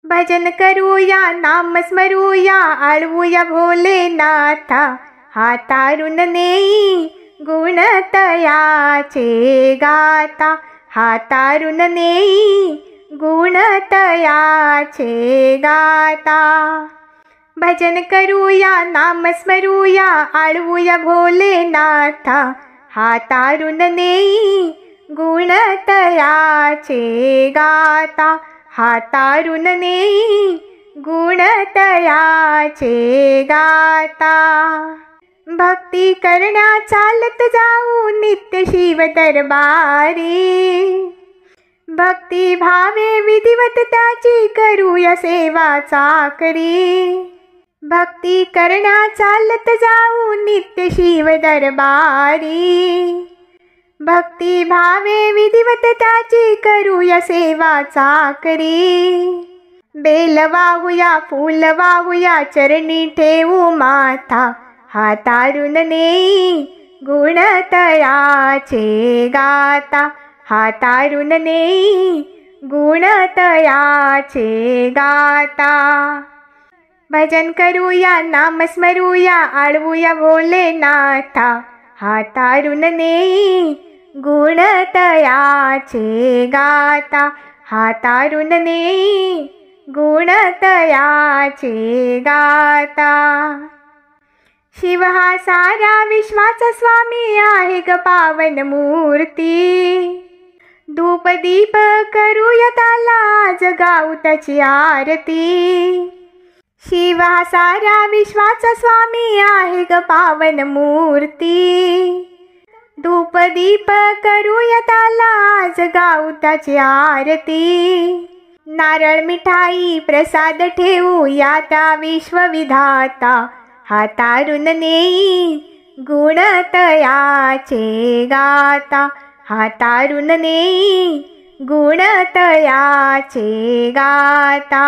भजन करूया नाम स्मरूया आळवूया भोलेनाथा, हातारून नेई गुण तयाचे गाता, हातारून नेई गुण तयाचे गाता। भजन करूया नाम स्मरूया आळवूया भोलेनाथा, हातारून नेई गुण तयाचे गाता, हातारून नेई गुण तयाचे गाता। भक्ती करण्या चालत जाऊ नित्य शिव दरबारी, भक्ती भावे विधिवत त्याची करूया सेवा चाकरी। भक्ती करण्या चालत जाऊ नित्य शिव दरबारी, भक्ती भावे विधिवत त्याची करूया सेवा चाकरी। बेल वाहूया फूल वाहूया चरणी ठेवू माथा, हातारून नेई गुण तयाचे गाता, हातारून नेई गुण तयाचे गाता। भजन करूया नाम स्मरूया आळवूया भोलेनाथा, हातारून नेई गुण तयाचे गाता, हातारून नेई गुण तयाचे गाता। शिव हा सारा विश्वाचा स्वामी आहे ग पावन मूर्ती, धूप दीप करूया त्याला आज गाऊ त्याची आरती। शिव हा सारा विश्वाचा स्वामी आहे ग पावन मूर्ती, धूप दीप करूया त्याला आज गाऊ त्याची आरती। नारळ मिठाई प्रसाद ठेवूया त्या विश्वविधाता, हातारून नेई गुण तयाचे गाता, हातारून नेई गुण तयाचे गाता।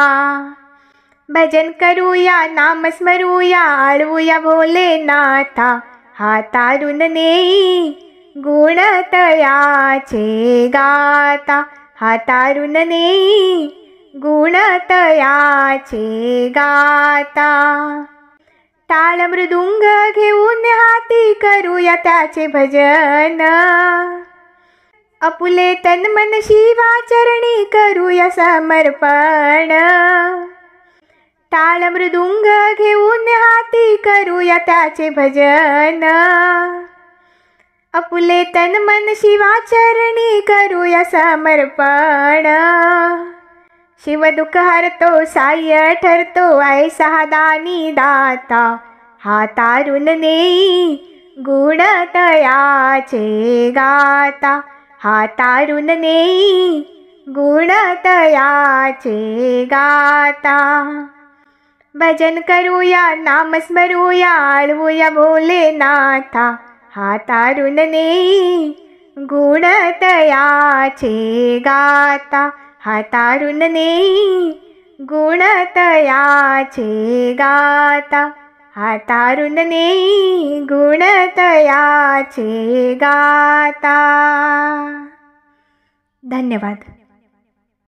भजन करूया नाम स्मरूया आळवूया भोलेनाथा, हातारून नेई गुण तयाचे गाता, हातारून नेई गुण तयाचे गाता। टाळ मृदुंग घेऊन हाती करूया त्याचे भजन, आपुले तन मन शिवा चरणी करूया समर्पण। टाळ मृदुंग घेऊन हाती करूया त्याचे भजन, आपुले तन मन शिवा चरणी करूया समर्पण। शिव दुःख हरतो साह्य ठरतो ऐसा दानी दाता, हातारून नेई गुण तयाचे गाता, हातारून नेई गुण तयाचे गाता। भजन करूया नाम स्मरूया आळवूया भोलेनाथा, हातारून नेई गुण तयाचे गाता, हातारून नेई गुण तयाचे गाता, हातारून नेई गुण तयाचे गाता। धन्यवाद।